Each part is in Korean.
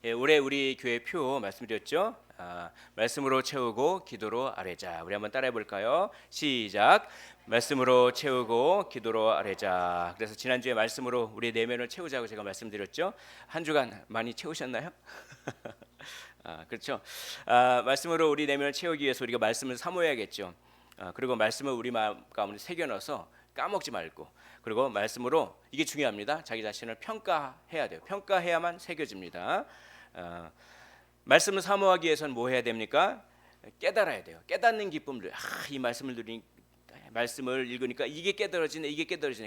올해 우리 교회 표 말씀드렸죠? 말씀으로 채우고 기도로 아뢰자. 우리 한번 따라해 볼까요? 시작. 말씀으로 채우고 기도로 아뢰자. 그래서 지난주에 말씀으로 우리 내면을 채우자고 제가 말씀드렸죠? 한 주간 많이 채우셨나요? 그렇죠. 말씀으로 우리 내면을 채우기 위해서 우리가 말씀을 사모해야겠죠. 그리고 말씀을 우리 마음 가운데 새겨 넣어서 까먹지 말고, 그리고 말씀으로, 이게 중요합니다. 자기 자신을 평가해야 돼요. 평가해야만 새겨집니다. 말씀을 사모하기 위해서는 뭐 해야 됩니까? 깨달아야 돼요. 깨닫는 기쁨들. 이 말씀을 읽으니까 이게 깨달아지네.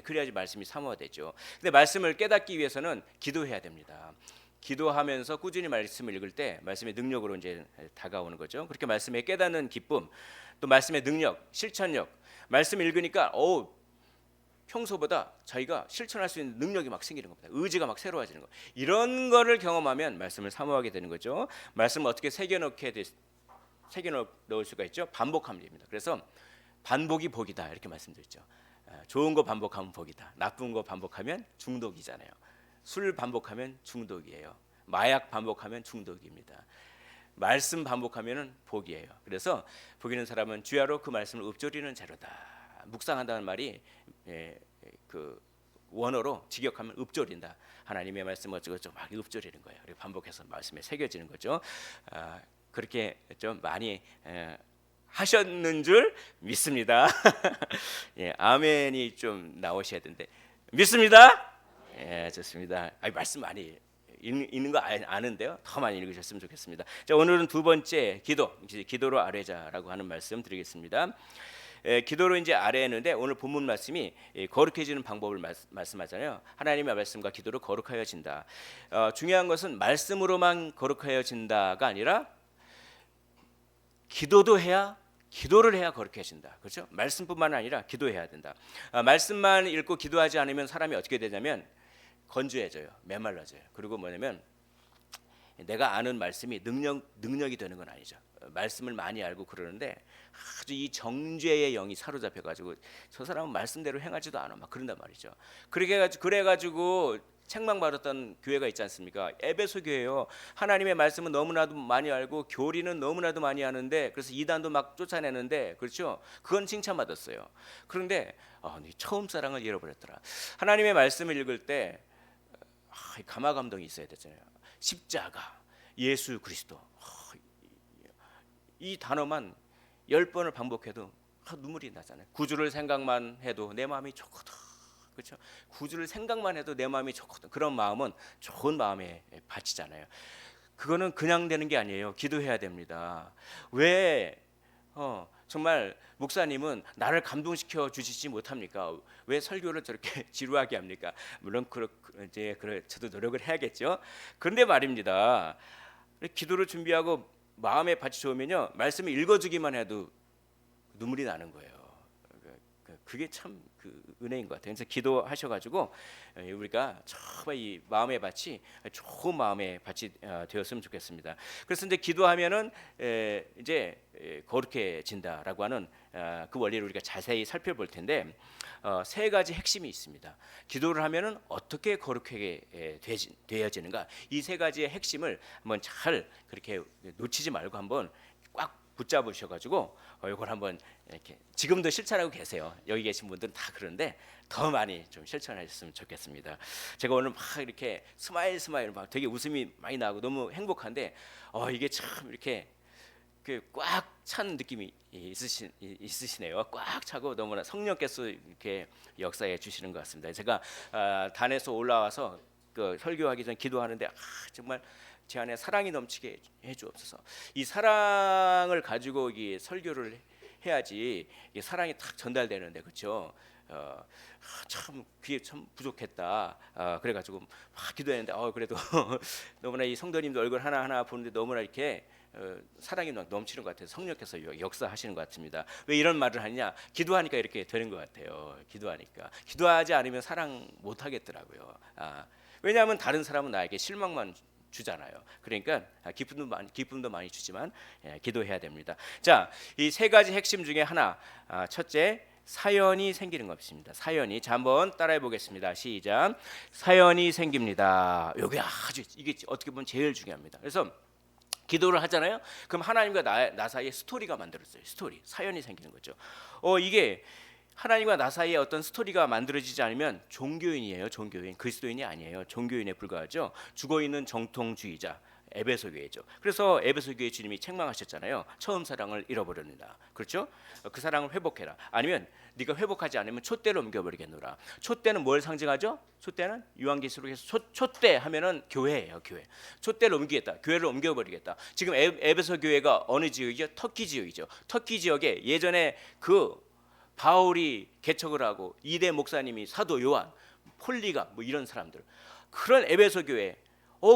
그래야지 말씀이 사모되죠. 근데 말씀을 깨닫기 위해서는 기도해야 됩니다. 기도하면서 꾸준히 말씀을 읽을 때 말씀의 능력으로 이제 다가오는 거죠. 그렇게 말씀의 깨닫는 기쁨, 또 말씀의 능력, 실천력. 말씀을 읽으니까 평소보다 자기가 실천할 수 있는 능력이 막 생기는 겁니다. 의지가 막 새로워지는 거. 이런 거를 경험하면 말씀을 사모하게 되는 거죠. 말씀을 어떻게 새겨 넣을 수가 있죠? 반복하면 됩니다. 그래서 반복이 복이다 이렇게 말씀드렸죠. 좋은 거 반복하면 복이다. 나쁜 거 반복하면 중독이잖아요. 술 반복하면 중독이에요. 마약 반복하면 중독입니다. 말씀 반복하면은 복이에요. 그래서 복 있는 사람은 주야로 그 말씀을 읊조리는 자로다. 묵상한다는 말이 그 원어로 직역하면 읊조린다. 하나님의 말씀 어쩌고저쩌고 막 읊조리는 거예요. 그리고 반복해서 말씀에 새겨지는 거죠. 그렇게 좀 많이 하셨는 줄 믿습니다. 아멘이 좀 나오셔야 되는데 믿습니다. 좋습니다. 말씀 많이 읽는 거 아는데요. 더 많이 읽으셨으면 좋겠습니다. 자, 오늘은 두 번째 기도로 아뢰자라고 하는 말씀 드리겠습니다. 기도로 이제 아뢰는데 오늘 본문 말씀이 거룩해지는 방법을 말씀하잖아요. 하나님의 말씀과 기도로 거룩하여진다. 중요한 것은 말씀으로만 거룩하여진다가 아니라 기도를 해야 거룩해진다. 그렇죠? 말씀뿐만 아니라 기도해야 된다. 말씀만 읽고 기도하지 않으면 사람이 어떻게 되냐면 건조해져요. 메말라져요. 그리고 뭐냐면 내가 아는 말씀이 능력이 되는 건 아니죠. 말씀을 많이 알고 그러는데 아주 이 정죄의 영이 사로잡혀 가지고 저 사람은 말씀대로 행하지도 않아 막 그런단 말이죠. 그래가지고 책망받았던 교회가 있지 않습니까? 에베소 교회요. 하나님의 말씀은 너무나도 많이 알고 교리는 너무나도 많이 하는데 그래서 이단도 막 쫓아내는데 그렇죠? 그건 칭찬받았어요. 그런데 처음 사랑을 잃어버렸더라. 하나님의 말씀을 읽을 때 감화감동이 있어야 되잖아요. 십자가, 예수 그리스도, 이 단어만 10번을 반복해도 눈물이 나잖아요. 구주를 생각만 해도 내 마음이 좋거든. 그렇죠? 구주를 생각만 해도 내 마음이 좋거든. 그런 마음은 좋은 마음에 바치잖아요. 그거는 그냥 되는 게 아니에요. 기도해야 됩니다. 왜 정말 목사님은 나를 감동시켜 주시지 못합니까? 왜 설교를 저렇게 지루하게 합니까? 물론 저도 노력을 해야겠죠. 그런데 말입니다. 기도를 준비하고 마음에 밭이 좋으면요, 말씀을 읽어주기만 해도 눈물이 나는 거예요. 그게 참 그 은혜인 것 같아요. 그래서 기도하셔가지고 우리가 정말 이 마음의 밭이 좋은 마음의 밭이 되었으면 좋겠습니다. 그래서 이제 기도하면은 이제 거룩해진다라고 하는 그 원리를 우리가 자세히 살펴볼 텐데 세 가지 핵심이 있습니다. 기도를 하면은 어떻게 거룩하게 되어지는가? 이 세 가지의 핵심을 한번 잘 그렇게 놓치지 말고 한번 꽉 붙잡으셔가지고 이걸 한번 이렇게 지금도 실천하고 계세요. 여기 계신 분들은 다 그런데 더 많이 좀 실천하셨으면 좋겠습니다. 제가 오늘 막 이렇게 스마일 막 되게 웃음이 많이 나고 너무 행복한데 이게 참 이렇게 꽉 찬 느낌이 있으시네요. 꽉 차고 너무나 성령께서 이렇게 역사해 주시는 것 같습니다. 제가 단에서 올라와서 그 설교하기 전 기도하는데 정말 제 안에 사랑이 넘치게 해주옵소서. 이 사랑을 가지고 이 설교를 해야지 이 사랑이 딱 전달되는데 그렇죠. 참 그게 참 부족했다. 그래가지고 막 기도했는데 그래도 너무나 이 성도님들 얼굴 하나 보는데 너무나 이렇게 사랑이 넘치는 것 같아요. 성령께서 역사하시는 것 같습니다. 왜 이런 말을 하느냐? 기도하니까 이렇게 되는 것 같아요. 기도하지 않으면 사랑 못 하겠더라고요. 왜냐하면 다른 사람은 나에게 실망만 주잖아요. 그러니까 기쁨도 많이 주지만 기도해야 됩니다. 자, 이 세 가지 핵심 중에 하나, 첫째 사연이 생기는 것입니다. 사연이. 자, 한번 따라해 보겠습니다. 시작. 사연이 생깁니다. 여기 아주 이게 어떻게 보면 제일 중요합니다. 그래서 기도를 하잖아요. 그럼 하나님과 나 사이에 스토리가 만들어져요. 스토리, 사연이 생기는 거죠. 이게 하나님과 나 사이에 어떤 스토리가 만들어지지 않으면 종교인이에요. 종교인, 그리스도인이 아니에요. 종교인에 불과하죠. 죽어있는 정통주의자. 에베소 교회죠. 그래서 에베소 교회 주님이 책망하셨잖아요. 처음 사랑을 잃어버렸느라. 그렇죠? 그 사랑을 회복해라. 아니면 네가 회복하지 않으면 촛대로 옮겨버리겠노라. 촛대는 뭘 상징하죠? 촛대는 요한계시록에서 촛대 하면은 교회예요. 교회. 촛대를 옮기겠다. 교회를 옮겨버리겠다. 지금 에베소 교회가 어느 지역이죠? 터키 지역이죠. 터키 지역에 예전에 그 바울이 개척을 하고 이대 목사님이 사도 요한, 폴리가 뭐 이런 사람들, 그런 에베소 교회,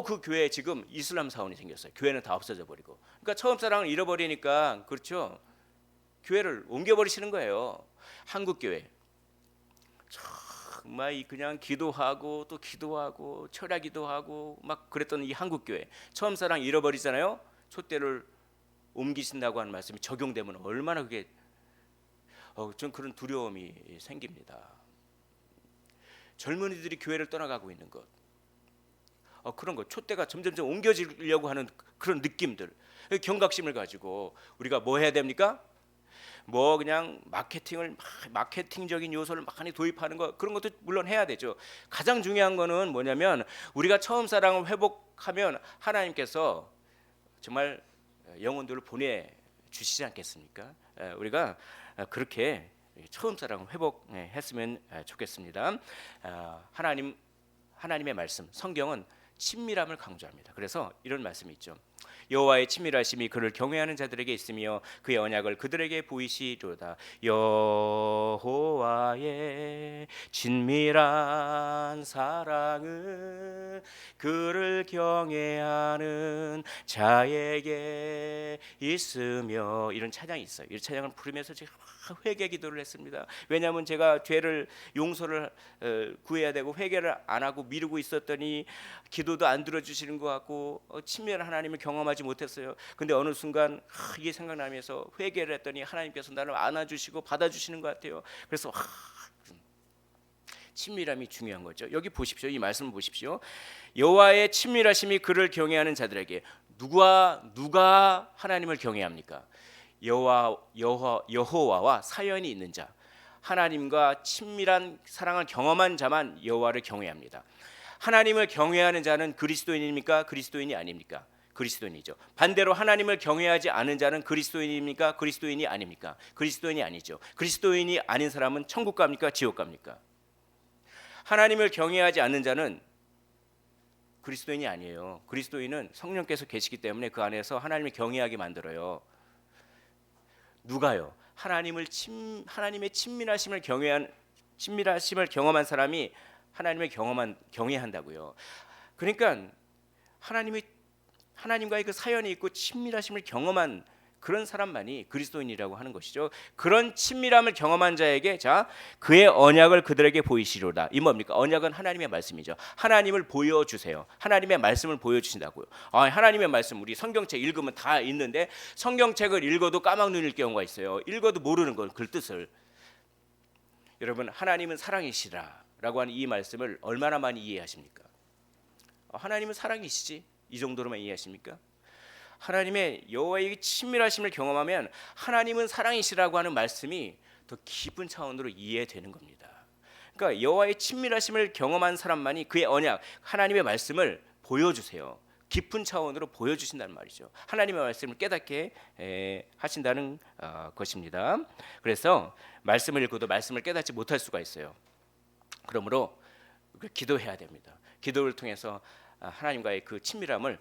그 교회에 지금 이슬람 사원이 생겼어요. 교회는 다 없어져 버리고. 그러니까 처음 사랑을 잃어버리니까, 그렇죠, 교회를 옮겨버리시는 거예요. 한국 교회 정말 그냥 기도하고 또 기도하고 철야기도 하고 막 그랬던 이 한국 교회, 처음 사랑 잃어버리잖아요. 촛대를 옮기신다고 하는 말씀이 적용되면 얼마나 그게 전 그런 두려움이 생깁니다. 젊은이들이 교회를 떠나가고 있는 것, 그런 것, 촛대가 점점점 옮겨지려고 하는 그런 느낌들, 경각심을 가지고 우리가 뭐 해야 됩니까? 뭐 그냥 마케팅적인 요소를 많이 도입하는 거, 그런 것도 물론 해야 되죠. 가장 중요한 거는 뭐냐면 우리가 처음 사랑을 회복하면 하나님께서 정말 영혼들을 보내 주시지 않겠습니까? 우리가 그렇게 처음 사랑을 회복했으면 좋겠습니다. 하나님의 말씀, 성경은 친밀함을 강조합니다. 그래서 이런 말씀이 있죠. 여호와의 친밀하심이 그를 경외하는 자들에게 있으며 그의 언약을 그들에게 보이시로다. 여호와의 친밀한 사랑은 그를 경외하는 자에게 있으며, 이런 찬양이 있어요. 이 찬양을 부르면서 제가 회개 기도를 했습니다. 왜냐하면 제가 죄를 용서를 구해야 되고 회개를 안 하고 미루고 있었더니 기도도 안 들어주시는 것 같고 친밀한 하나님을 경험하지 못했어요. 근데 어느 순간 이게 생각나면서 회개를 했더니 하나님께서 나를 안아주시고 받아주시는 것 같아요. 그래서 친밀함이 중요한 거죠. 여기 보십시오. 이 말씀을 보십시오. 여호와의 친밀하심이 그를 경외하는 자들에게, 누가 하나님을 경외합니까? 여호와와 사연이 있는 자, 하나님과 친밀한 사랑을 경험한 자만 여호와를 경외합니다. 하나님을 경외하는 자는 그리스도인입니까? 그리스도인이 아닙니까? 그리스도인이죠. 반대로 하나님을 경외하지 않은 자는 그리스도인입니까? 그리스도인이 아닙니까? 그리스도인이 아니죠. 그리스도인이 아닌 사람은 천국 갑니까? 지옥 갑니까? 하나님을 경외하지 않는 자는 그리스도인이 아니에요. 그리스도인은 성령께서 계시기 때문에 그 안에서 하나님을 경외하게 만들어요. 누가요? 하나님의 친밀하심을 경험한 사람이 하나님을 경외한다고요. 그러니까 하나님과의 그 사연이 있고 친밀하심을 경험한 그런 사람만이 그리스도인이라고 하는 것이죠. 그런 친밀함을 경험한 자에게 그의 언약을 그들에게 보이시로다. 이 뭡니까? 언약은 하나님의 말씀이죠. 하나님을 보여주세요. 하나님의 말씀을 보여주신다고요. 하나님의 말씀, 우리 성경책 읽으면 다 있는데 성경책을 읽어도 까막 눈일 경우가 있어요. 읽어도 모르는 건 그 뜻을. 여러분, 하나님은 사랑이시라라고 하는 이 말씀을 얼마나 많이 이해하십니까? 하나님은 사랑이시지, 이 정도로만 이해하십니까? 하나님의 여호와의 친밀하심을 경험하면 하나님은 사랑이시라고 하는 말씀이 더 깊은 차원으로 이해되는 겁니다. 그러니까 여호와의 친밀하심을 경험한 사람만이 그의 언약, 하나님의 말씀을 보여주세요. 깊은 차원으로 보여주신다는 말이죠. 하나님의 말씀을 깨닫게 하신다는 것입니다. 그래서 말씀을 읽어도 말씀을 깨닫지 못할 수가 있어요. 그러므로 기도해야 됩니다. 기도를 통해서 하나님과의 그 친밀함을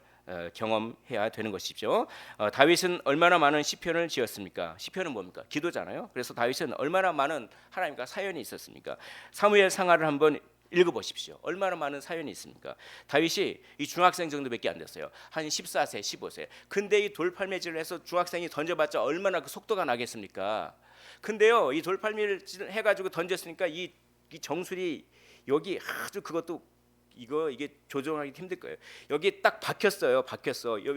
경험해야 되는 것이죠. 다윗은 얼마나 많은 시편을 지었습니까? 시편은 뭡니까? 기도잖아요. 그래서 다윗은 얼마나 많은 하나님과 사연이 있었습니까? 사무엘 상하를 한번 읽어보십시오. 얼마나 많은 사연이 있습니까? 다윗이 이 중학생 정도밖에 안 됐어요. 한 14세, 15세. 근데 이 돌팔매질을 해서 중학생이 던져봤자 얼마나 그 속도가 나겠습니까? 근데요, 이 돌팔매를 해가지고 던졌으니까 이 정수리 여기 아주 그것도 이게 조정하기 힘들 거예요. 여기 딱 박혔어요.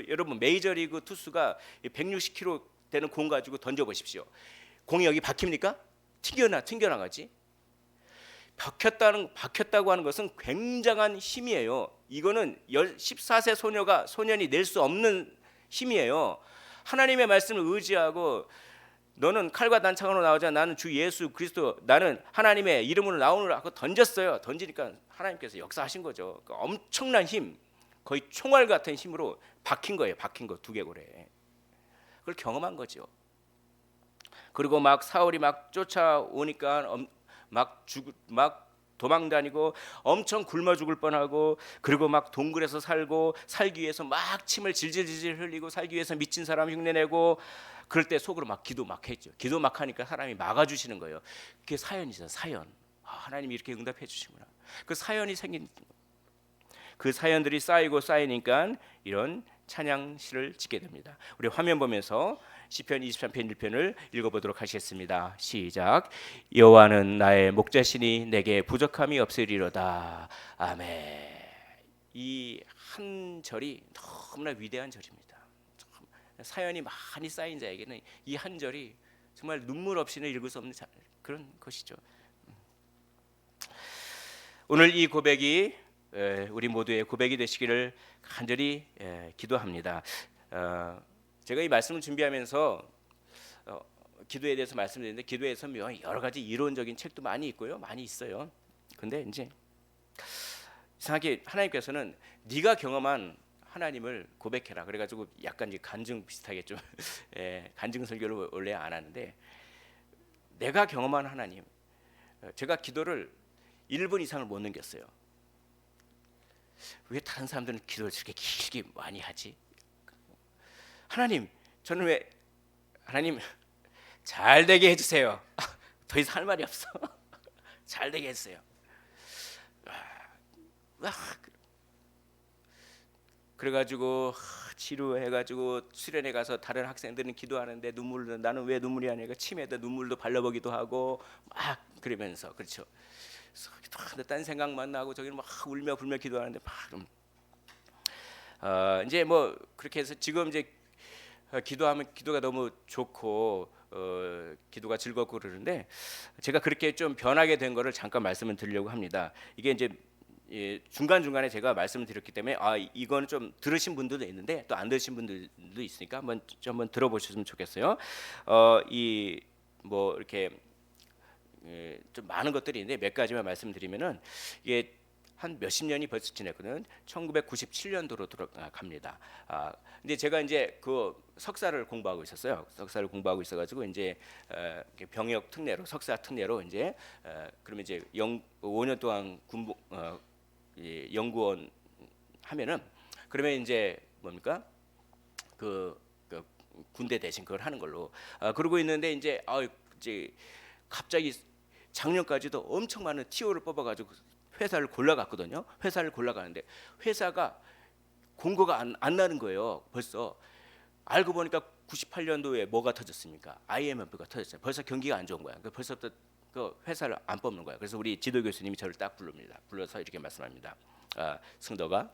여러분, 메이저리그 투수가 160km 되는 공 가지고 던져 보십시오. 공이 여기 박힙니까? 튕겨나가지? 박혔다고 하는 것은 굉장한 힘이에요. 이거는 14세 소년이 낼 수 없는 힘이에요. 하나님의 말씀을 의지하고 너는 칼과 단창으로 나오자, 나는 주 예수 그리스도, 나는 하나님의 이름으로 나오느라 하고 던졌어요. 던지니까 하나님께서 역사하신 거죠. 그러니까 엄청난 힘, 거의 총알 같은 힘으로 박힌 거예요. 박힌 거 두개골에. 그걸 경험한 거죠. 그리고 막 사울이 막 쫓아오니까 막 도망다니고 엄청 굶어 죽을 뻔하고, 그리고 막 동굴에서 살기 위해서 막 침을 질질질 흘리고 살기 위해서 미친 사람 흉내내고, 그럴 때 속으로 막 기도 막 했죠. 기도 막 하니까 사람이 막아주시는 거예요. 그게 사연이죠. 사연. 하나님이 이렇게 응답해 주시구나. 그 사연이 생긴, 그 사연들이 쌓이니까 이런 찬양시를 짓게 됩니다. 우리 화면 보면서 시편 23편 1편을 읽어보도록 하겠습니다. 시작. 여호와는 나의 목자시니 내게 부족함이 없으리로다. 아멘. 이 한 절이 너무나 위대한 절입니다. 사연이 많이 쌓인 자에게는 이 한 절이 정말 눈물 없이는 읽을 수 없는 그런 것이죠. 오늘 이 고백이 우리 모두의 고백이 되시기를 간절히 기도합니다. 제가 이 말씀을 준비하면서 기도에 대해서 말씀드렸는데, 기도에서 여러 가지 이론적인 책도 많이 있고요, 많이 있어요. 근데 이제 이상하게 하나님께서는 네가 경험한 하나님을 고백해라. 그래가지고 약간 이제 간증 비슷하게 좀 간증 설교를 원래 안 하는데, 내가 경험한 하나님, 제가 기도를 1분 이상을 못 넘겼어요. 왜 다른 사람들은 기도를 저렇게 길게 많이 하지? 하나님, 저는 왜 하나님 잘 되게 해주세요. 더 이상 할 말이 없어. 잘 되게 해주세요. 그래가지고 치료해가지고 수련회 가서 다른 학생들은 기도하는데 나는 왜 눈물이 안 나니까 침에다 눈물도 발라보기도 하고 막 그러면서, 그렇죠. 딴 생각만 나고 저기는 막 울며 불며 기도하는데 막 이제 뭐 그렇게 해서 지금 이제 기도하면 기도가 너무 좋고 기도가 즐겁고 그러는데, 제가 그렇게 좀 변하게 된 거를 잠깐 말씀을 드리려고 합니다. 이게 이제 중간중간에 제가 말씀을 드렸기 때문에 이거는 좀 들으신 분들도 있는데 또 안 들으신 분들도 있으니까 한번 들어보셨으면 좋겠어요. 이 뭐 이렇게 좀 많은 것들이 있는데 몇 가지만 말씀드리면은, 이게 한 몇십 년이 벌써 지났거든요. 1997년도로 들어갑니다. 근데 제가 이제 그 석사를 공부하고 있었어요. 석사를 공부하고 있어가지고 이제 병역 특례로, 석사 특례로 이제 그러면 이제 5년 동안 연구원 하면은, 그러면 이제 뭡니까 그 군대 대신 그걸 하는 걸로 그러고 있는데, 이제 갑자기 작년까지도 엄청 많은 TO를 뽑아가지고 회사를 골라갔거든요. 회사를 골라가는데 회사가 공고가 안 나는 거예요. 벌써 알고 보니까 98년도에 뭐가 터졌습니까? IMF가 터졌어요. 벌써 경기가 안 좋은 거야. 벌써부터 그 회사를 안 뽑는 거야. 그래서 우리 지도 교수님이 저를 딱 불러서 이렇게 말씀합니다. 승도가,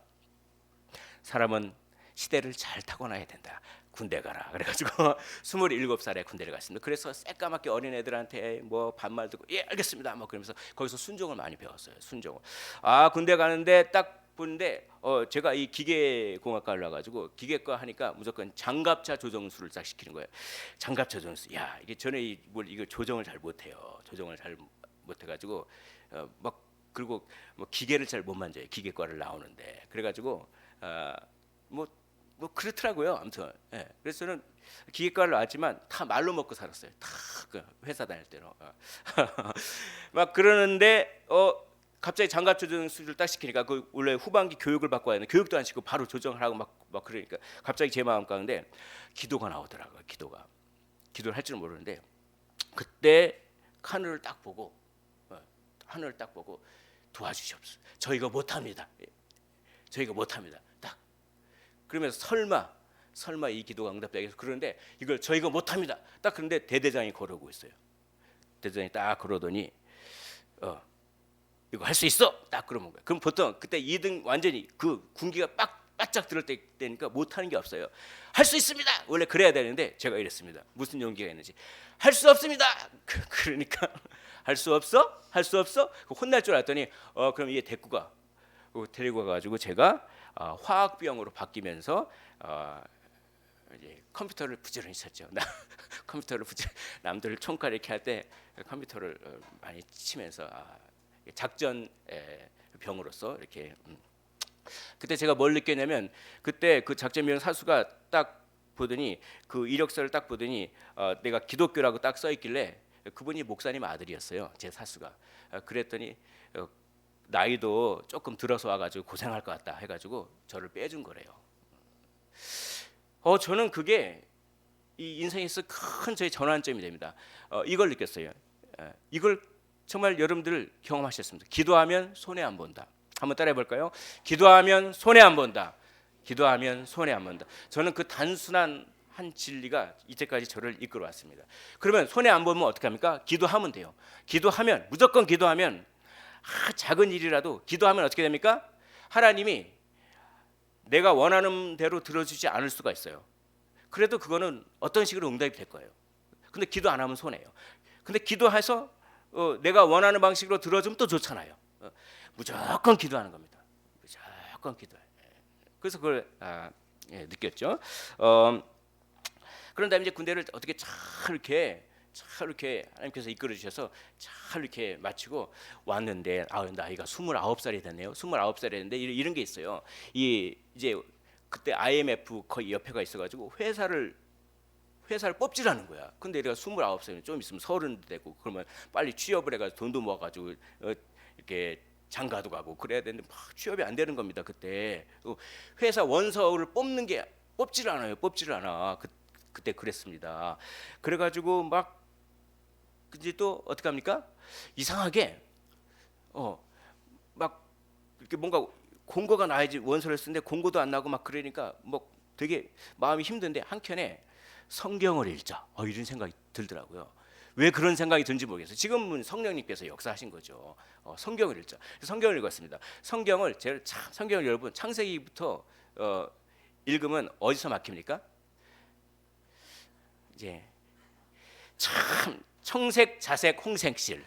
사람은 시대를 잘 타고나야 된다. 군대 가라. 그래가지고 27살에 군대를 갔습니다. 그래서 새까맣게 어린 애들한테 뭐 반말 듣고 예 알겠습니다. 뭐 그러면서 거기서 순종을 많이 배웠어요. 순종을. 군대 가는데 딱 보는데 제가 이 기계공학과를 나가지고 기계과 하니까 무조건 장갑차 조정수를 딱 시키는 거예요. 장갑차 조정수. 야 이게 전에 이거 조정을 잘 못해요. 조정을 잘 못해가지고 막 그리고 뭐 기계를 잘 못 만져요. 기계과를 나오는데 그래가지고 뭐 그렇더라고요. 아무튼 그래서 저는 기계과를 나왔지만 다 말로 먹고 살았어요. 다 그 회사 다닐 때로 막 그러는데 갑자기 장갑 조정 수를 딱 시키니까 그 원래 후반기 교육을 받고 하는 교육도 안 시키고 바로 조정을 하고 막 그러니까 갑자기 제 마음 가운데 기도가 나오더라고요. 기도를 할 줄은 모르는데 그때 하늘을 딱 보고 도와주시옵소서. 저희가 못합니다. 저희가 못합니다. 딱 그러면서 설마 이 기도가 응답되겠어. 그런데 이걸 저희가 못합니다. 딱 그런데 대대장이 걸어오고 있어요. 대대장이 딱 걸어오더니 이거 할 수 있어. 딱 그러는 거예요. 그럼 보통 그때 2등 완전히 그 군기가 빡 바짝 들을 때니까 못하는 게 없어요. 할 수 있습니다. 원래 그래야 되는데 제가 이랬습니다. 무슨 용기가 있는지. 할 수 없습니다. 그러니까 할 수 없어? 할 수 없어? 혼날 줄 알았더니 그럼 얘 데리고 가. 데리고 가가지고 제가 화학병으로 바뀌면서 이제 컴퓨터를 부지런히 쳤죠. 컴퓨터를 남들 총칼 이렇게 할 때 컴퓨터를 많이 치면서 작전 병으로서 이렇게. 그때 제가 뭘 느꼈냐면 그때 그 작전병 사수가 딱 보더니 그 이력서를 딱 보더니 내가 기독교라고 딱 써 있길래 그분이 목사님 아들이었어요. 제 사수가. 그랬더니 나이도 조금 들어서 와가지고 고생할 것 같다 해가지고 저를 빼준 거래요. 저는 그게 이 인생에서 큰 저의 전환점이 됩니다. 이걸 느꼈어요. 이걸 정말 여러분들 경험하셨습니다. 기도하면 손해 안 본다. 한번 따라해 볼까요? 기도하면 손해 안 본다. 기도하면 손해 안 본다. 저는 그 단순한 한 진리가 이제까지 저를 이끌어 왔습니다. 그러면 손해 안 보면 어떻게 합니까? 기도하면 돼요. 기도하면 무조건 기도하면 작은 일이라도 기도하면 어떻게 됩니까? 하나님이 내가 원하는 대로 들어주지 않을 수가 있어요. 그래도 그거는 어떤 식으로 응답이 될 거예요. 근데 기도 안 하면 손해요. 근데 기도해서 내가 원하는 방식으로 들어주면 또 좋잖아요. 무조건 기도하는 겁니다. 무조건 기도해. 그래서 그걸 느꼈죠. 그런 다음에 이제 군대를 어떻게 잘 이렇게 하나님께서 이끌어 주셔서 잘 이렇게 마치고 왔는데 나이가 29살이 됐네요. 29살이 됐는데 이런 게 있어요. 이제 그때 IMF 거의 옆에가 있어가지고 회사를 뽑지라는 거야. 근데 내가 29살이면 좀 있으면 30 되고 그러면 빨리 취업을 해가지고 돈도 모아가지고 이렇게 장가도 가고 그래야 되는데 막 취업이 안 되는 겁니다. 그때 회사 원서를 뽑지를 않아. 그때 그랬습니다. 그래가지고 막 이제 또 어떻게 합니까? 이상하게 막 이렇게 뭔가 공고가 나야지 원서를 쓰는데 공고도 안 나고 막 그러니까 뭐 되게 마음이 힘든데 한켠에 성경을 읽자 이런 생각이 들더라고요. 왜 그런 생각이 든지 모르겠어요. 지금은 성령님께서 역사하신 거죠. 성경을 읽자. 성경을 읽었습니다. 성경을 여러분 창세기부터 읽으면 어디서 막힙니까? 이제 참 청색, 자색, 홍색실.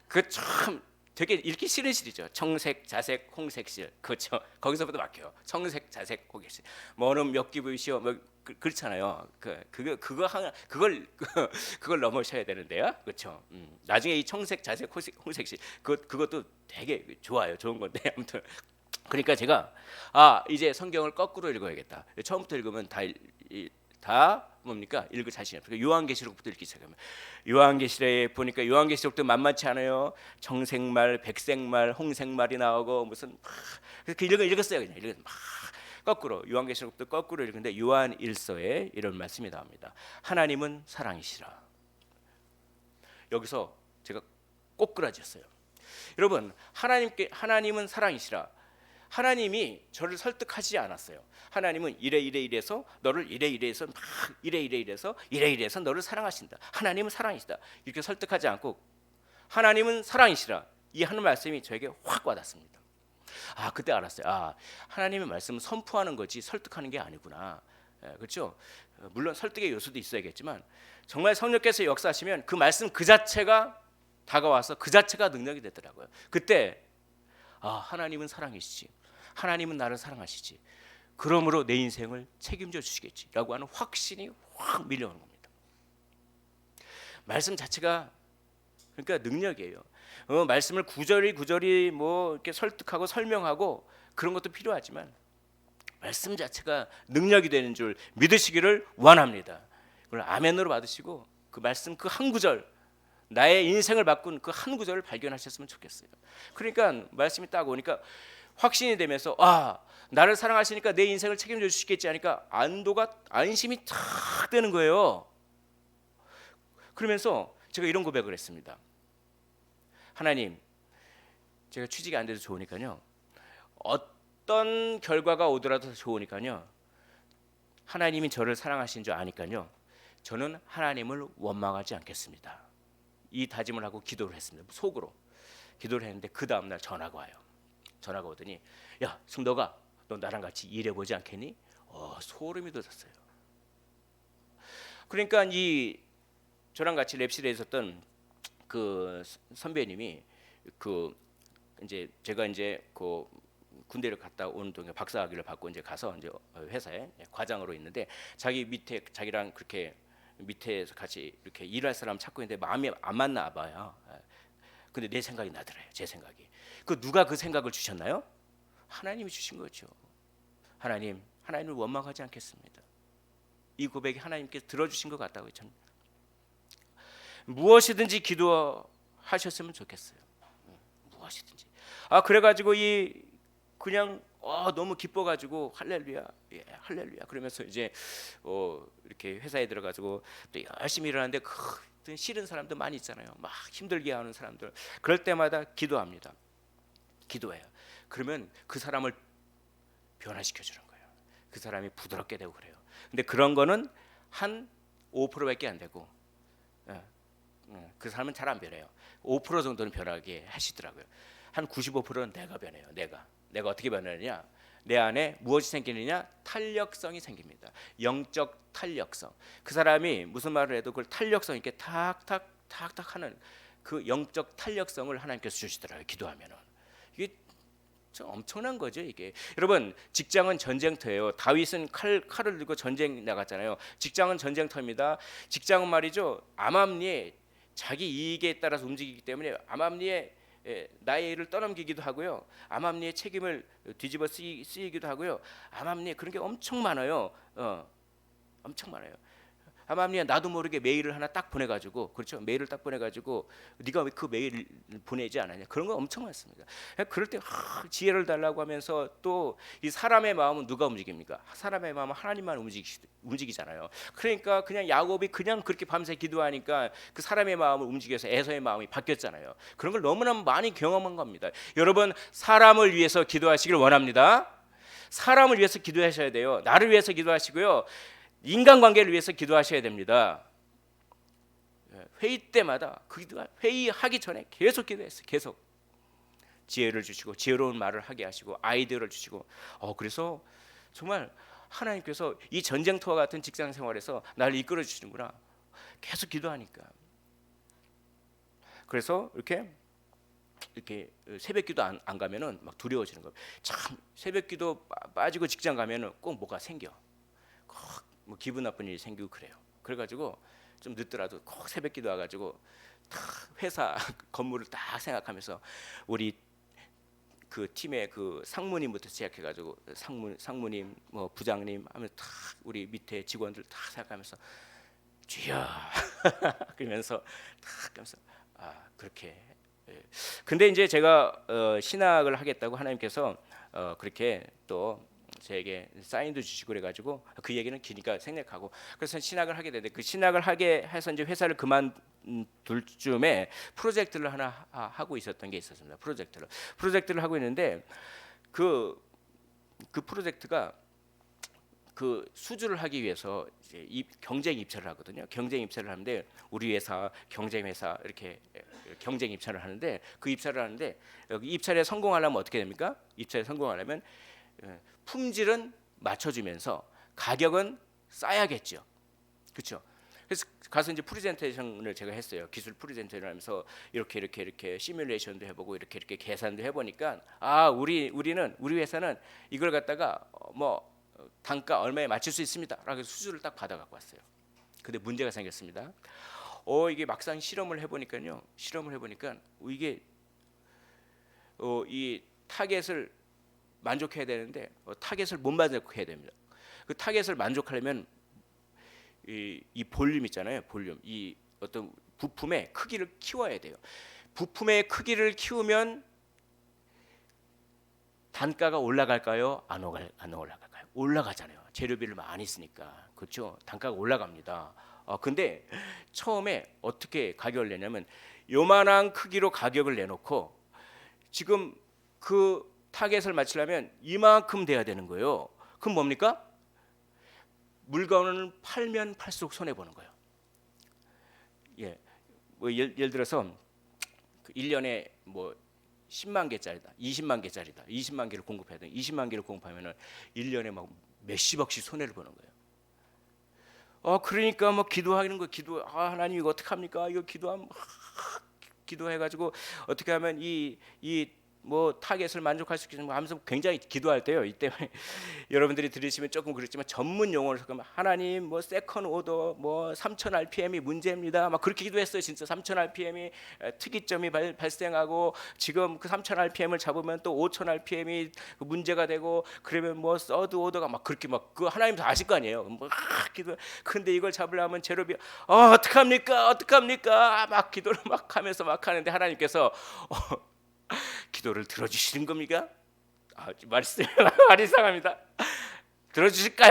그 참 되게 읽기 싫은 실이죠. 청색, 자색, 홍색실. 그렇죠. 거기서부터 막혀요. 청색, 자색, 홍색실. 뭐는 몇 기부이시오. 뭐 그렇잖아요. 그걸 넘어셔야 되는데요. 그렇죠. 나중에 이 청색, 자색, 홍색실 그것도 되게 좋아요. 좋은 건데 아무튼 그러니까 제가 이제 성경을 거꾸로 읽어야겠다. 처음부터 읽으면 다 뭡니까? 읽을 자신이 없어요. 요한계시록부터 읽기 시작하면 요한계시록에 보니까 요한계시록도 만만치 않아요. 청색말, 백색말, 홍색말이 나오고 무슨 읽었어요. 그냥 읽었어요. 거꾸로 요한계시록도 거꾸로 읽는데 요한 1서에 이런 말씀이 나옵니다. 하나님은 사랑이시라. 여기서 제가 꼬꾸라졌어요. 여러분 하나님은 사랑이시라. 하나님이 저를 설득하지 않았어요. 하나님은 이래서 너를 이래서 막 이래서 너를 사랑하신다. 하나님은 사랑이시다. 이렇게 설득하지 않고 하나님은 사랑이시라. 이 하는 말씀이 저에게 확 와닿습니다. 그때 알았어요. 하나님의 말씀은 선포하는 거지 설득하는 게 아니구나. 그렇죠? 물론 설득의 요소도 있어야겠지만 정말 성령께서 역사하시면 그 말씀 그 자체가 다가와서 그 자체가 능력이 되더라고요. 그때 하나님은 사랑이시지. 하나님은 나를 사랑하시지. 그러므로 내 인생을 책임져 주시겠지라고 하는 확신이 확 밀려오는 겁니다. 말씀 자체가 그러니까 능력이에요. 말씀을 구절이 뭐 이렇게 설득하고 설명하고 그런 것도 필요하지만 말씀 자체가 능력이 되는 줄 믿으시기를 원합니다. 그걸 아멘으로 받으시고 그 말씀 그 한 구절 나의 인생을 바꾼 그 한 구절을 발견하셨으면 좋겠어요. 그러니까 말씀이 딱 오니까 확신이 되면서 나를 사랑하시니까 내 인생을 책임져 주시겠지 하니까 안심이 탁 되는 거예요. 그러면서 제가 이런 고백을 했습니다. 하나님, 제가 취직이 안 돼도 좋으니까요. 어떤 결과가 오더라도 좋으니까요. 하나님이 저를 사랑하신 줄 아니까요. 저는 하나님을 원망하지 않겠습니다. 이 다짐을 하고 기도를 했습니다. 속으로 기도를 했는데 그 다음 날 전화가 와요. 전화가 오더니 야, 승덕아, 너 나랑 같이 일해보지 않겠니? 소름이 돋았어요. 그러니까 이 저랑 같이 랩실에 있었던 그 선배님이 그 이제 제가 이제 그 군대를 갔다 오는 동안 박사학위를 받고 이제 가서 이제 회사에 과장으로 있는데 자기 밑에 자기랑 그렇게 밑에서 같이 이렇게 일할 사람 찾고 있는데 마음이 안 맞나 봐요. 근데 내 생각이 나더래요. 제 생각이. 그 누가 그 생각을 주셨나요? 하나님이 주신 거죠. 하나님을 원망하지 않겠습니다. 이 고백이 하나님께서 들어주신 것 같다고 전 무엇이든지 기도하셨으면 좋겠어요. 무엇이든지. 그래가지고 이 그냥 너무 기뻐가지고 할렐루야, 예, 할렐루야. 그러면서 이제 이렇게 회사에 들어가지고 또 열심히 일하는데 싫은 사람도 많이 있잖아요. 막 힘들게 하는 사람들. 그럴 때마다 기도합니다. 기도해요. 그러면 그 사람을 변화시켜 주는 거예요. 그 사람이 부드럽게 되고 그래요. 근데 그런 거는 한 5%밖에 안 되고, 그 사람은 잘 안 변해요. 5% 정도는 변하게 하시더라고요. 한 95%는 내가 변해요. 내가 어떻게 변하느냐? 내 안에 무엇이 생기느냐? 탄력성이 생깁니다. 영적 탄력성. 그 사람이 무슨 말을 해도 그걸 탄력성 있게 탁탁 하는 그 영적 탄력성을 하나님께서 주시더라고요. 기도하면은. 이게 엄청난 거죠, 이게. 여러분, 직장은 전쟁터예요. 다윗은 칼을 들고 전쟁 나갔잖아요. 직장은 전쟁터입니다. 직장은 말이죠. 암암리에 자기 이익에 따라서 움직이기 때문에 암암리에 나의 일을 떠넘기기도 하고요. 암암리의 책임을 뒤집어 쓰이기도 하고요. 암암리에 그런 게 엄청 많아요. 엄청 많아요. 암암리에 나도 모르게 메일을 하나 딱 보내가지고, 그렇죠? 메일을 딱 보내가지고 네가 왜 그 메일을 보내지 않았냐? 그런 거 엄청 많습니다. 그럴 때 지혜를 달라고 하면서 또 이 사람의 마음은 누가 움직입니까? 사람의 마음은 하나님만 움직이잖아요. 그러니까 그냥 야곱이 그냥 그렇게 밤새 기도하니까 그 사람의 마음을 움직여서 에서의 마음이 바뀌었잖아요. 그런 걸 너무나 많이 경험한 겁니다. 여러분, 사람을 위해서 기도하시길 원합니다. 사람을 위해서 기도하셔야 돼요. 나를 위해서 기도하시고요. 인간관계를 위해서 기도하셔야 됩니다. 회의 때마다 회의하기 전에 계속 기도했어요. 계속 지혜를 주시고 지혜로운 말을 하게 하시고 아이디어를 주시고 그래서 정말 하나님께서 이 전쟁터와 같은 직장 생활에서 나를 이끌어 주시는구나. 계속 기도하니까. 그래서 이렇게 새벽기도 안 가면은 막 두려워지는 거예요. 참 새벽기도 빠지고 직장 가면은 꼭 뭐가 생겨. 뭐 기분 나쁜 일이 생기고 그래요. 그래가지고 좀 늦더라도 꼭 새벽기도 와가지고 다 회사 건물을 딱 생각하면서 우리 그 팀의 그 상무님부터 시작해가지고 상무님 뭐 부장님 하면 다 우리 밑에 직원들 다 생각하면서 주여 그러면서 딱 하면서 그렇게. 근데 이제 제가 신학을 하겠다고 하나님께서 그렇게 또 저에게 사인도 주시고 그래가지고 그 얘기는 기니까 생략하고 그래서 신학을 하게 되는데 그 신학을 하게 해서 이제 회사를 그만둘 쯤에 프로젝트를 하나 하고 있었던 게 있었습니다. 프로젝트를 하고 있는데 그 프로젝트가 그 수주를 하기 위해서 이제 경쟁 입찰을 하거든요. 경쟁 입찰을 하는데 우리 회사 경쟁 회사 이렇게 경쟁 입찰을 하는데 그 입찰을 하는데 여기 입찰에 성공하려면 어떻게 됩니까? 입찰에 성공하려면 품질은 맞춰주면서 가격은 싸야겠죠, 그렇죠? 그래서 가서 이제 프레젠테이션을 제가 했어요. 기술 프레젠테이션을 하면서 이렇게 시뮬레이션도 해보고 이렇게 계산도 해보니까 우리 회사는 이걸 갖다가 뭐 단가 얼마에 맞출 수 있습니다.라고 수주를 딱 받아갖고 왔어요. 근데 문제가 생겼습니다. 이게 막상 실험을 해보니까 이게 이 타겟을 만족해야 되는데 타겟을 못 만족해야 됩니다. 그 타겟을 만족하려면 이 볼륨 있잖아요. 볼륨. 이 어떤 부품의 크기를 키워야 돼요. 부품의 크기를 키우면 단가가 올라갈까요? 안 올라갈까요? 올라가잖아요. 재료비를 많이 쓰니까. 그렇죠? 단가가 올라갑니다. 근데 처음에 어떻게 가격을 내냐면 요만한 크기로 가격을 내놓고 지금 그 타겟을 맞추려면 이만큼 돼야 되는 거예요. 그럼 뭡니까? 물건을 팔면 팔수록 손해 보는 거예요. 예, 뭐 예를 들어서 1년에 뭐 10만 개짜리다, 20만 개짜리다, 20만 개를 공급해야 돼. 20만 개를 공급하면은 1년에 막 몇십억씩 손해를 보는 거예요. 그러니까 뭐 기도하는 거, 하나님 이거 어떻게 합니까? 이거 기도해가지고 어떻게 하면 이 뭐 타겟을 만족할 수 있겠는가 하면서 굉장히 기도할 때요. 이때 여러분들이 들으시면 조금 그렇지만 전문 용어를 쓰면 하나님 뭐 세컨 오더 뭐 3000 RPM이 문제입니다. 막 그렇게 기도했어요. 진짜 3000 RPM이 특이점이 발생하고 지금 그 3000 RPM을 잡으면 또 5000 RPM이 문제가 되고 그러면 뭐 서드 오더가 막 그렇게 막 그 하나님 다 아실 거 아니에요. 막 기도. 근데 이걸 잡으려면 제로비 어떡합니까? 막 기도를 막 하면서 막 하는데 하나님께서 기도를 들어주시는 겁니까? 말씀 말이 이상합니다. 들어주실까요?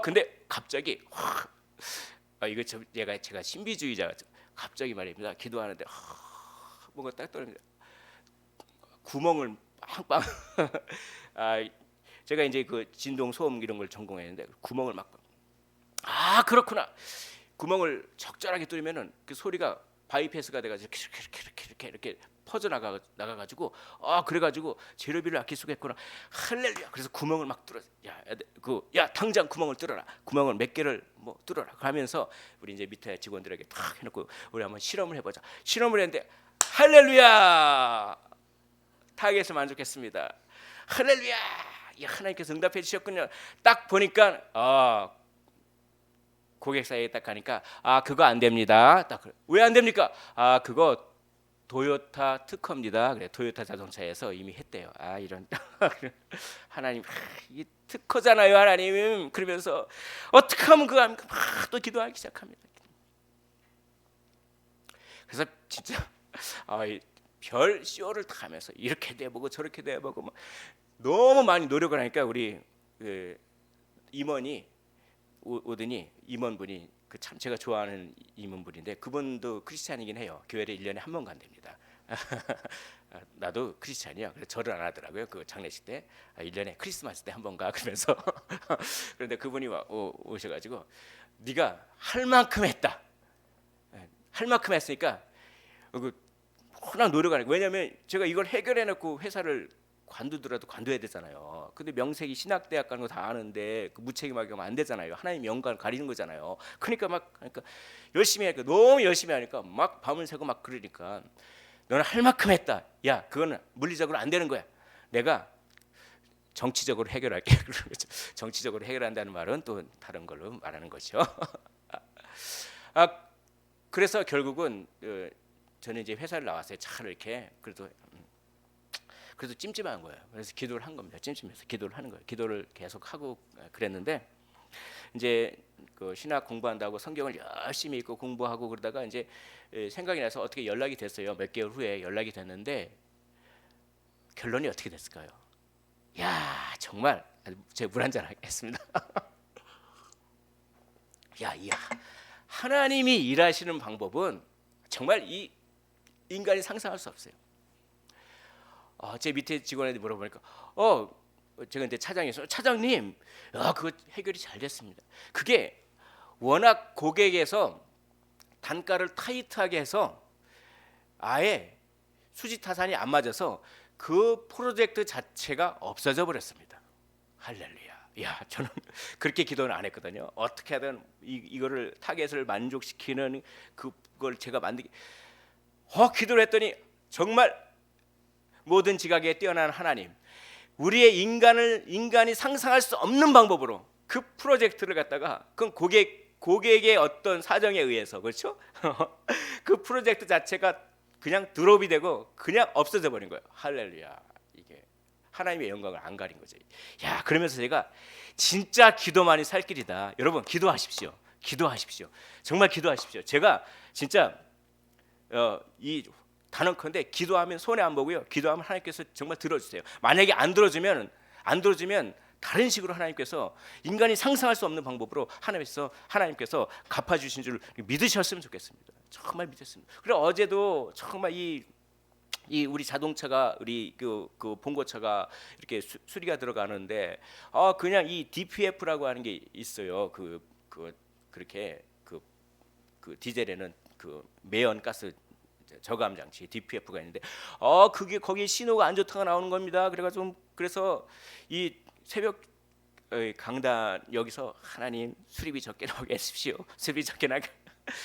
근데 갑자기 이거 제가 신비주의자 갑자기 말입니다. 기도하는데 뭔가 딱 떨어집니다. 구멍을 빵빵. 제가 이제 그 진동 소음 이런 걸 전공했는데 구멍을 막 그렇구나. 구멍을 적절하게 뚫으면은 그 소리가 바이패스가 돼가지고 이렇게 퍼져 나가가지고 그래가지고 재료비를 아낄 수가 있구나. 할렐루야. 그래서 구멍을 막 뚫어. 야 당장 구멍을 뚫어라. 구멍을 몇 개를 뭐 뚫어라. 그러면서 우리 이제 밑에 직원들에게 탁 해놓고 우리 한번 실험을 해보자. 실험을 했는데 할렐루야. 타겟에서 만족했습니다. 할렐루야. 하나님께서 응답해 주셨군요. 딱 보니까 고객 사이에 딱 가니까 그거 안 됩니다. 딱 왜 안 됩니까? 그거 도요타 특허입니다. 그래 토요타 자동차에서 이미 했대요. 이런 하나님 이 특허잖아요, 하나님. 그러면서 어떻게 하면 그거 합니까? 또 기도하기 시작합니다. 그래서 진짜 별 쇼를 타면서 이렇게 돼보고 저렇게 돼보고 막 너무 많이 노력을 하니까 우리 임원이 오더니 임원분이 참 제가 좋아하는 임원분인데 그분도 크리스찬이긴 해요. 교회를 1년에 한 번 간답니다. 나도 크리스찬이야. 그래서 절을 안 하더라고요. 그 장례식 때 1년에 크리스마스 때 한 번 가. 그러면서 그런데 그분이 오셔가지고 네가 할 만큼 했다. 할 만큼 했으니까 워낙 노력을 하니까. 왜냐하면 제가 이걸 해결해놓고 회사를 관두더라도 관둬야 되잖아요. 근데 명색이 신학대학 가는 거 다 아는데 무책임하게 하면 안 되잖아요. 하나님 영광을 가리는 거잖아요. 그러니까 열심히 하니까 너무 열심히 하니까 막 밤을 새고 막 그러니까 너는 할 만큼 했다. 야, 그거는 물리적으로 안 되는 거야. 내가 정치적으로 해결할게. 정치적으로 해결한다는 말은 또 다른 걸로 말하는 거죠. 그래서 결국은 저는 이제 회사를 나왔어요. 차를 이렇게 그래도 찜찜한 거예요. 그래서 기도를 한 겁니다. 찜찜해서 기도를 하는 거예요. 기도를 계속 하고 그랬는데 이제 그 신학 공부한다고 성경을 열심히 읽고 공부하고 그러다가 이제 생각이 나서 어떻게 연락이 됐어요. 몇 개월 후에 연락이 됐는데 결론이 어떻게 됐을까요? 정말 제가 물 한잔 하겠습니다. 하나님이 일하시는 방법은 정말 이 인간이 상상할 수 없어요. 제 밑에 직원한테 물어보니까 제가 이제 차장이었어요. 차장님, 그거 해결이 잘 됐습니다. 그게 워낙 고객에서 단가를 타이트하게 해서 아예 수지타산이 안 맞아서 그 프로젝트 자체가 없어져 버렸습니다. 할렐루야. 저는 그렇게 기도는 안 했거든요. 어떻게 하든 이거를 타겟을 만족시키는 그걸 제가 만들기. 기도를 했더니 정말 모든 지각에 뛰어난 하나님, 우리의 인간이 상상할 수 없는 방법으로 그 프로젝트를 갖다가 그건 고객의 어떤 사정에 의해서 그렇죠? 그 프로젝트 자체가 그냥 드롭이 되고 그냥 없어져 버린 거예요. 할렐루야. 이게 하나님의 영광을 안 가린 거죠. 그러면서 제가 진짜 기도만이 살 길이다. 여러분 기도하십시오. 정말 기도하십시오. 제가 진짜 이 단언컨대 기도하면 손해 안 보고요. 기도하면 하나님께서 정말 들어주세요. 만약에 안 들어주면 다른 식으로 하나님께서 인간이 상상할 수 없는 방법으로 하나님께서 갚아주신 줄 믿으셨으면 좋겠습니다. 정말 믿었습니다. 그리고 어제도 정말 이 우리 자동차가 우리 그 봉고차가 이렇게 수리가 들어가는데 그냥 이 DPF라고 하는 게 있어요. 그렇게 그 디젤에는 그 매연 가스 저감 장치 DPF가 있는데 그게 거기에 신호가 안 좋다가 나오는 겁니다. 그래서 이 새벽 강단 여기서 하나님 수리비 적게 나오게 하십시오. 수리비 적게 나가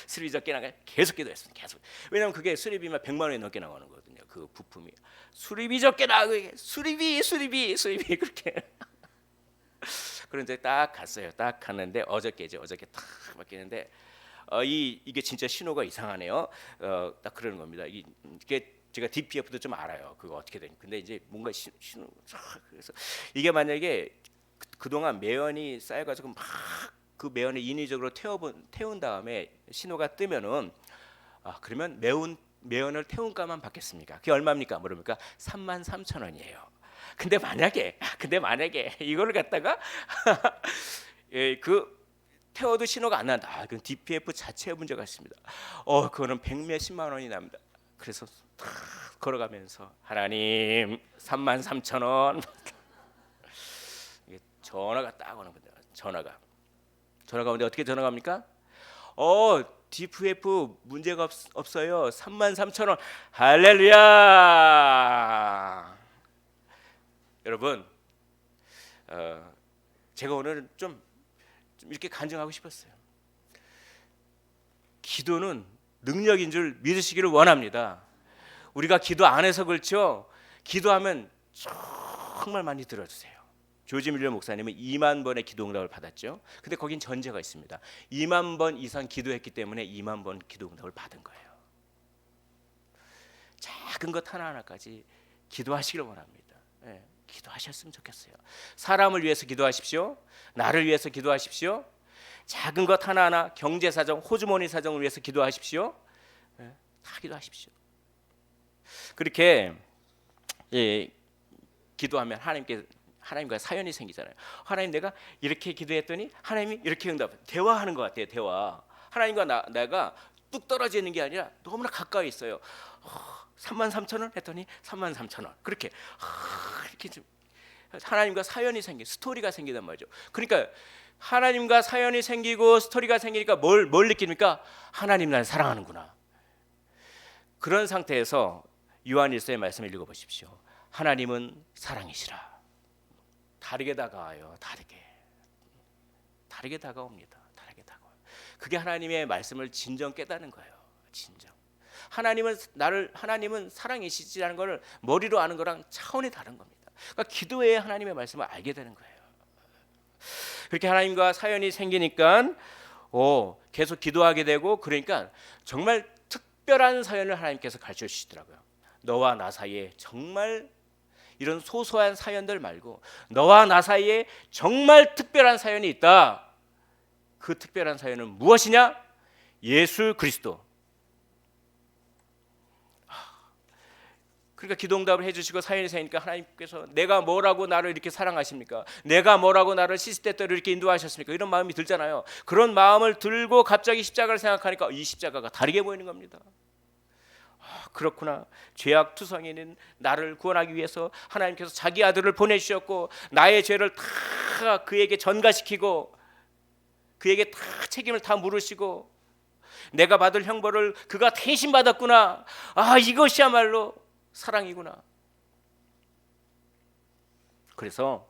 수리비 적게 나가 계속 기도했습니다. 계속. 왜냐하면 그게 수리비만 100만 원이 넘게 나가는 거거든요. 그 부품이 수리비 적게 나가게 수리비 그렇게. 그런데 딱 갔어요. 딱 갔는데 어저께 딱 맡기는데 이게 진짜 신호가 이상하네요. 딱 그러는 겁니다. 이게 제가 DPF도 좀 알아요. 그거 어떻게 되는. 근데 이제 뭔가 신호 그래서 이게 만약에 그동안 매연이 쌓여가지고 막 그 매연을 인위적으로 태운 다음에 신호가 뜨면은 그러면 매연을 태운 값만 받겠습니까? 그게 얼마입니까? 물으니까 33,000원이에요. 근데 만약에 이거를 갖다가 그 태워도 신호가 안 난다. 그 DPF 자체에 문제가 있습니다. 그거는 100몇십만 원이 납니다. 그래서 탁 걸어가면서 하나님 33,000원 전화가 딱 오는 겁니다. 전화가 오는데 어떻게 전화가 옵니까? DPF 문제가 없어요. 33,000원. 할렐루야. 여러분, 제가 오늘 좀 이렇게 간증하고 싶었어요. 기도는 능력인 줄 믿으시기를 원합니다. 우리가 기도 안 해서 그렇죠. 기도하면 정말 많이 들어주세요. 조지 밀러 목사님은 2만 번의 기도 응답을 받았죠. 근데 거긴 전제가 있습니다. 2만 번 이상 기도했기 때문에 2만 번 기도 응답을 받은 거예요. 작은 것 하나하나까지 기도하시기를 원합니다. 기도하셨으면 좋겠어요. 사람을 위해서 기도하십시오. 나를 위해서 기도하십시오. 작은 것 하나하나 경제 사정, 호주머니 사정을 위해서 기도하십시오. 다 기도하십시오. 그렇게 기도하면 하나님과 사연이 생기잖아요. 하나님 내가 이렇게 기도했더니 하나님이 이렇게 대화하는 것 같아요. 대화. 하나님과 내가 뚝 떨어져 있는 게 아니라 너무나 가까이 있어요. 33,000원 했더니 33,000원. 그렇게 좀 하나님과 사연이 스토리가 생기단 말이죠. 그러니까 하나님과 사연이 생기고 스토리가 생기니까 뭘 느낍니까? 하나님 날 사랑하는구나. 그런 상태에서 요한일서의 말씀을 읽어보십시오. 하나님은 사랑이시라. 다르게 다가와요. 다르게 다가옵니다. 다르게 다가와요. 그게 하나님의 말씀을 진정 깨닫는 거예요. 진정. 하나님은 사랑이시라는 걸 머리로 아는 거랑 차원이 다른 겁니다. 그러니까 기도에 하나님의 말씀을 알게 되는 거예요. 그렇게 하나님과 사연이 생기니까 계속 기도하게 되고, 그러니까 정말 특별한 사연을 하나님께서 가르쳐 주시더라고요. 너와 나 사이에 정말 이런 소소한 사연들 말고 너와 나 사이에 정말 특별한 사연이 있다. 그 특별한 사연은 무엇이냐? 예수 그리스도. 그러니까 기도응답을 해주시고 사연이 생기니까 하나님께서 내가 뭐라고 나를 이렇게 사랑하십니까? 내가 뭐라고 나를 시스테대로 이렇게 인도하셨습니까? 이런 마음이 들잖아요. 그런 마음을 들고 갑자기 십자가를 생각하니까 이 십자가가 다르게 보이는 겁니다. 그렇구나. 죄악투성이는 나를 구원하기 위해서 하나님께서 자기 아들을 보내주셨고, 나의 죄를 다 그에게 전가시키고 그에게 다 책임을 다 물으시고 내가 받을 형벌을 그가 대신 받았구나. 이것이야말로 사랑이구나. 그래서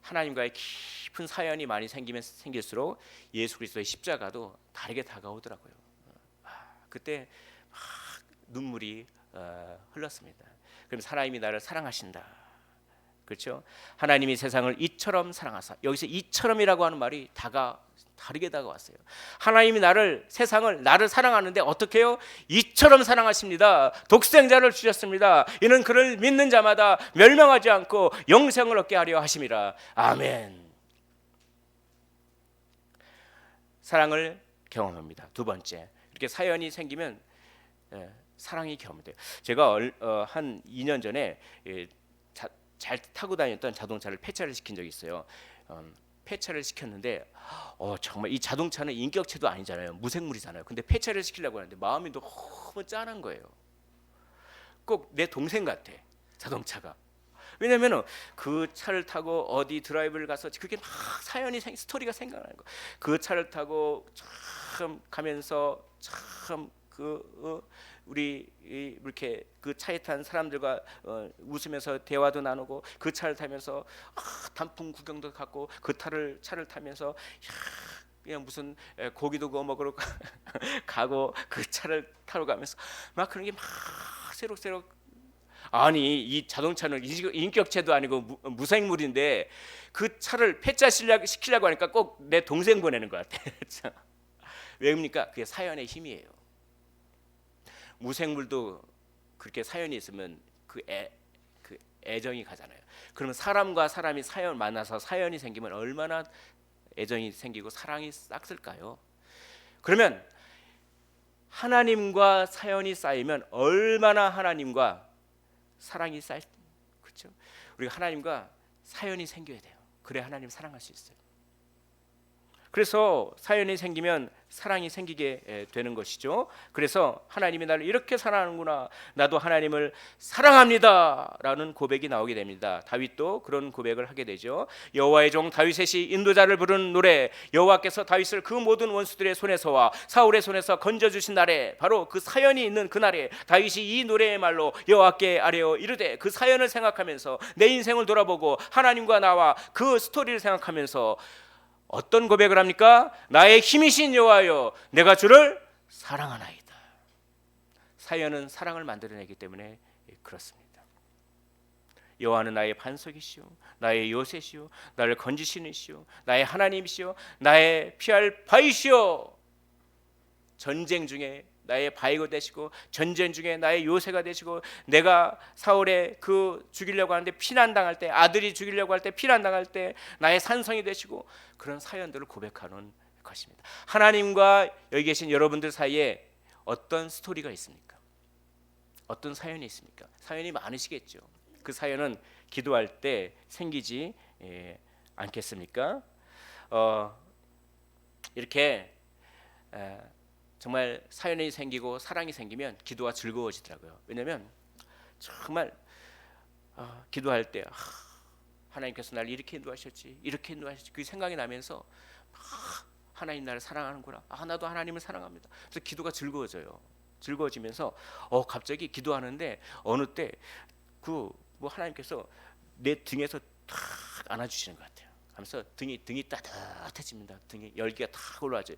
하나님과의 깊은 사연이 많이 생길수록 예수 그리스도의 십자가도 다르게 다가오더라고요. 그때 막 눈물이 흘렀습니다. 그럼 하나님이 나를 사랑하신다. 그렇죠? 하나님이 세상을 이처럼 사랑하사. 여기서 이처럼이라고 하는 말이 다르게 다가왔어요. 하나님이 세상을 나를 사랑하는데 어떻게 해요? 이처럼 사랑하십니다. 독생자를 주셨습니다. 이는 그를 믿는 자마다 멸망하지 않고 영생을 얻게 하려 하심이라. 아멘. 사랑을 경험합니다. 두 번째, 이렇게 사연이 생기면 사랑이 경험돼요. 제가 한 2년 전에 잘 타고 다녔던 자동차를 폐차를 시킨 적이 있어요. 폐차를 시켰는데 정말 이 자동차는 인격체도 아니잖아요. 무생물이잖아요. 근데 폐차를 시키려고 하는데 마음이 너무 짠한 거예요. 꼭 내 동생 같아, 자동차가. 왜냐하면 그 차를 타고 어디 드라이브를 가서 그게 막 스토리가 생각나는 거예요. 그 차를 타고 참 가면서 참 우리 이렇게 그 차에 탄 사람들과 웃으면서 대화도 나누고 그 차를 타면서 단풍 구경도 갔고 그 차를 타면서 그냥 무슨 고기도 구워 먹으러 가고 그 차를 타러 가면서 막 그런 게 막 새록새록. 아니 이 자동차는 인격체도 아니고 무생물인데 그 차를 폐차 시키려고 하니까 꼭 내 동생 보내는 것 같아. 왜입니까? 그게 사연의 힘이에요. 무생물도 그렇게 사연이 있으면 그 애정이 가잖아요. 그러면 사람과 사람이 만나서 사연이 생기면 얼마나 애정이 생기고 사랑이 싹쓸까요? 그러면 하나님과 사연이 쌓이면 얼마나 하나님과 사랑이 쌓일, 그렇죠? 우리가 하나님과 사연이 생겨야 돼요. 그래 하나님 사랑할 수 있어요. 그래서 사연이 생기면 사랑이 생기게 되는 것이죠. 그래서 하나님이 나를 이렇게 사랑하는구나, 나도 하나님을 사랑합니다 라는 고백이 나오게 됩니다. 다윗도 그런 고백을 하게 되죠. 여호와의 종 다윗의 인도자를 부르는 노래. 여호와께서 다윗을 그 모든 원수들의 손에서와 사울의 손에서 건져주신 날에, 바로 그 사연이 있는 그날에 다윗이 이 노래의 말로 여호와께 아뢰어 이르되, 그 사연을 생각하면서 내 인생을 돌아보고 하나님과 나와 그 스토리를 생각하면서 어떤 고백을 합니까? 나의 힘이신 여호와여, 내가 주를 사랑하나이다. 사연은 사랑을 만들어내기 때문에 그렇습니다. 여호와는 나의 반석이시오, 나의 요새시오, 나를 건지시는 이시오, 나의 하나님이시오, 나의 피할 바위시오. 전쟁 중에 나의 바위가 되시고, 전쟁 중에 나의 요새가 되시고, 내가 사울에 죽이려고 하는데 피난당할 때, 아들이 죽이려고 할 때 피난당할 때 나의 산성이 되시고, 그런 사연들을 고백하는 것입니다. 하나님과 여기 계신 여러분들 사이에 어떤 스토리가 있습니까? 어떤 사연이 있습니까? 사연이 많으시겠죠. 그 사연은 기도할 때 생기지 않겠습니까? 이렇게 정말 사연이 생기고 사랑이 생기면 기도가 즐거워지더라고요. 왜냐하면 정말 기도할 때 하나님께서 나를 이렇게 인도하셨지, 이렇게 인도하셨지, 그 생각이 나면서 하나님 나를 사랑하는구나, 나도 하나님을 사랑합니다. 그래서 기도가 즐거워져요. 즐거워지면서 갑자기 기도하는데 어느 때 뭐 하나님께서 내 등에서 탁 안아주시는 것 같아요. 하면서 등이 따뜻해집니다. 등에 열기가 탁 올라와죠.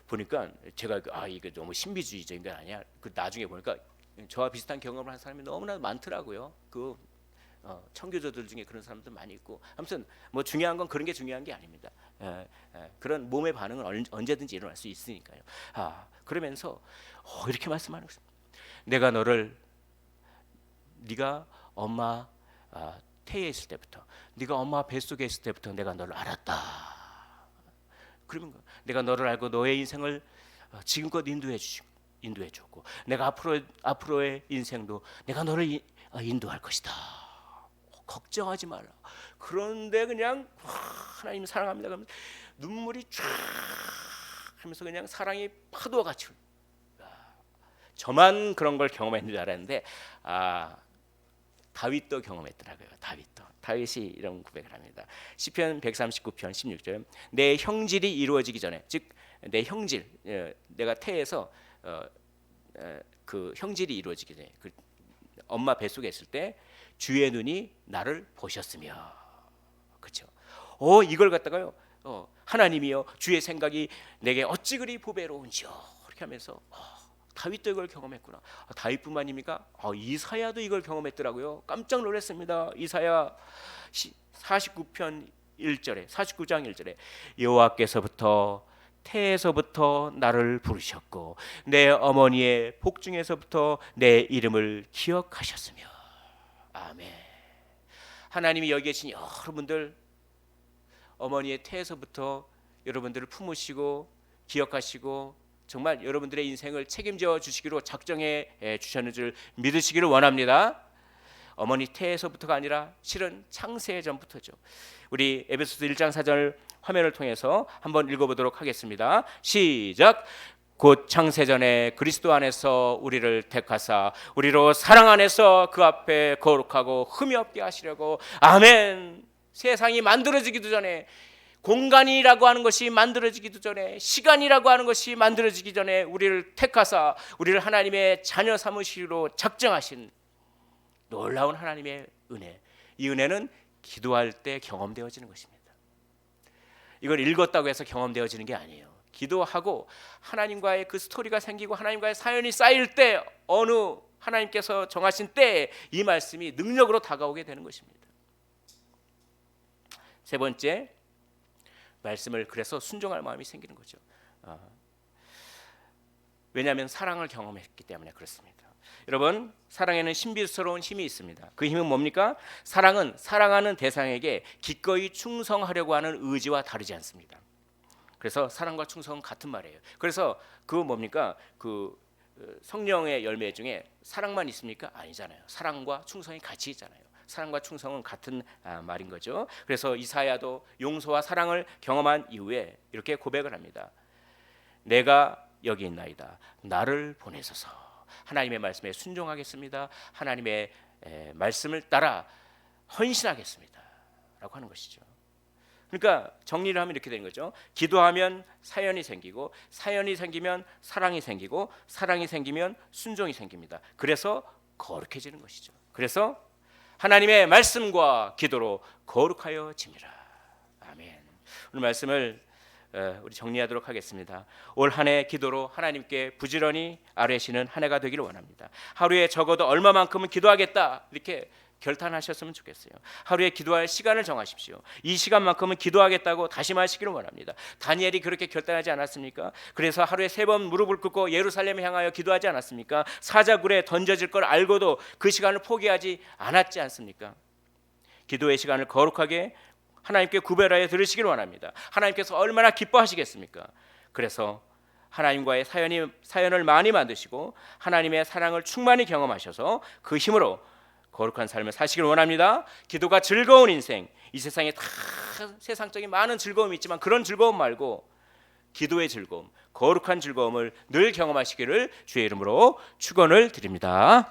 보니까 제가 이게 너무 신비주의적인 거 아니야? 나중에 보니까 저와 비슷한 경험을 한 사람이 너무나 많더라고요. 청교도들 중에 그런 사람들 많이 있고. 아무튼 뭐 중요한 건 그런 게 중요한 게 아닙니다. 그런 몸의 반응은 언제든지 일어날 수 있으니까요. 그러면서 이렇게 말씀하는 것입니다. 내가 네가 엄마 태에 있을 때부터, 네가 엄마 뱃속에 있을 때부터 내가 너를 알았다. 그러면 내가 너를 알고 너의 인생을 지금껏 인도해 줬고, 내가 앞으로의 인생도 내가 너를 인도할 것이다. 걱정하지 말라. 그런데 그냥 하나님 사랑합니다 그러면 눈물이 쫙 하면서 그냥 사랑이 파도와 같이. 저만 그런 걸 경험했는 줄 알았는데 다윗도 경험했더라고요. 다윗이 이런 고백을 합니다. 시편 139편 16절. 내 형질이 이루어지기 전에, 즉 내 형질, 내가 태에서 그 형질이 이루어지기 전에, 엄마 뱃속에 있을 때 주의 눈이 나를 보셨으며, 그렇죠? 이걸 갖다가요, 하나님이여 주의 생각이 내게 어찌 그리 보배로운지요, 이렇게 하면서 다윗도 이걸 경험했구나. 다윗뿐만입니까? 이사야도 이걸 경험했더라고요. 깜짝 놀랐습니다. 이사야 49편 1절에, 49장 1절에 여호와께서부터 태에서부터 나를 부르셨고 내 어머니의 복중에서부터 내 이름을 기억하셨으며. 아멘. 하나님이 여기 계신 여러분들, 어머니의 태에서부터 여러분들을 품으시고 기억하시고 정말 여러분들의 인생을 책임져 주시기로 작정해 주셨는 줄 믿으시기를 원합니다. 어머니 태에서부터가 아니라 실은 창세 전부터죠. 우리 에베소서 1장 4절 화면을 통해서 한번 읽어보도록 하겠습니다. 시작. 곧 창세전에 그리스도 안에서 우리를 택하사 우리로 사랑 안에서 그 앞에 거룩하고 흠이 없게 하시려고. 아멘. 세상이 만들어지기도 전에 공간이라고 하는 것이 만들어지기도 전에, 시간이라고 하는 것이 만들어지기 전에 우리를 택하사 우리를 하나님의 자녀 삼으시기로 작정하신 놀라운 하나님의 은혜. 이 은혜는 기도할 때 경험되어지는 것입니다. 이걸 읽었다고 해서 경험되어지는 게 아니에요. 기도하고 하나님과의 그 스토리가 생기고 하나님과의 사연이 쌓일 때, 어느 하나님께서 정하신 때에 이 말씀이 능력으로 다가오게 되는 것입니다. 세 번째, 말씀을 그래서 순종할 마음이 생기는 거죠. 왜냐하면 사랑을 경험했기 때문에 그렇습니다. 여러분, 사랑에는 신비스러운 힘이 있습니다. 그 힘은 뭡니까? 사랑은 사랑하는 대상에게 기꺼이 충성하려고 하는 의지와 다르지 않습니다. 그래서 사랑과 충성은 같은 말이에요. 그래서 그 뭡니까? 그 성령의 열매 중에 사랑만 있습니까? 아니잖아요. 사랑과 충성이 같이 있잖아요. 사랑과 충성은 같은 말인 거죠. 그래서 이사야도 용서와 사랑을 경험한 이후에 이렇게 고백을 합니다. 내가 여기 있나이다. 나를 보내소서. 하나님의 말씀에 순종하겠습니다. 하나님의 말씀을 따라 헌신하겠습니다. 라고 하는 것이죠. 그러니까 정리를 하면 이렇게 되는 거죠. 기도하면 사연이 생기고, 사연이 생기면 사랑이 생기고, 사랑이 생기면 순종이 생깁니다. 그래서 거룩해지는 것이죠. 그래서 하나님의 말씀과 기도로 거룩하여 지니라. 아멘. 오늘 말씀을 우리 정리하도록 하겠습니다. 올 한 해 기도로 하나님께 부지런히 아뢰시는 한 해가 되기를 원합니다. 하루에 적어도 얼마만큼은 기도하겠다, 이렇게 결단하셨으면 좋겠어요. 하루에 기도할 시간을 정하십시오. 이 시간만큼은 기도하겠다고 다짐하시기를 원합니다. 다니엘이 그렇게 결단하지 않았습니까? 그래서 하루에 3번 무릎을 꿇고 예루살렘을 향하여 기도하지 않았습니까? 사자굴에 던져질 걸 알고도 그 시간을 포기하지 않았지 않습니까? 기도의 시간을 거룩하게 하나님께 구별하여 들으시기를 원합니다. 하나님께서 얼마나 기뻐하시겠습니까? 그래서 하나님과의 사연을 많이 만드시고 하나님의 사랑을 충만히 경험하셔서 그 힘으로 거룩한 삶을 사시길 원합니다. 기도가 즐거운 인생, 이 세상에 다 세상적인 많은 즐거움이 있지만 그런 즐거움 말고 기도의 즐거움, 거룩한 즐거움을 늘 경험하시기를 주의 이름으로 축원을 드립니다.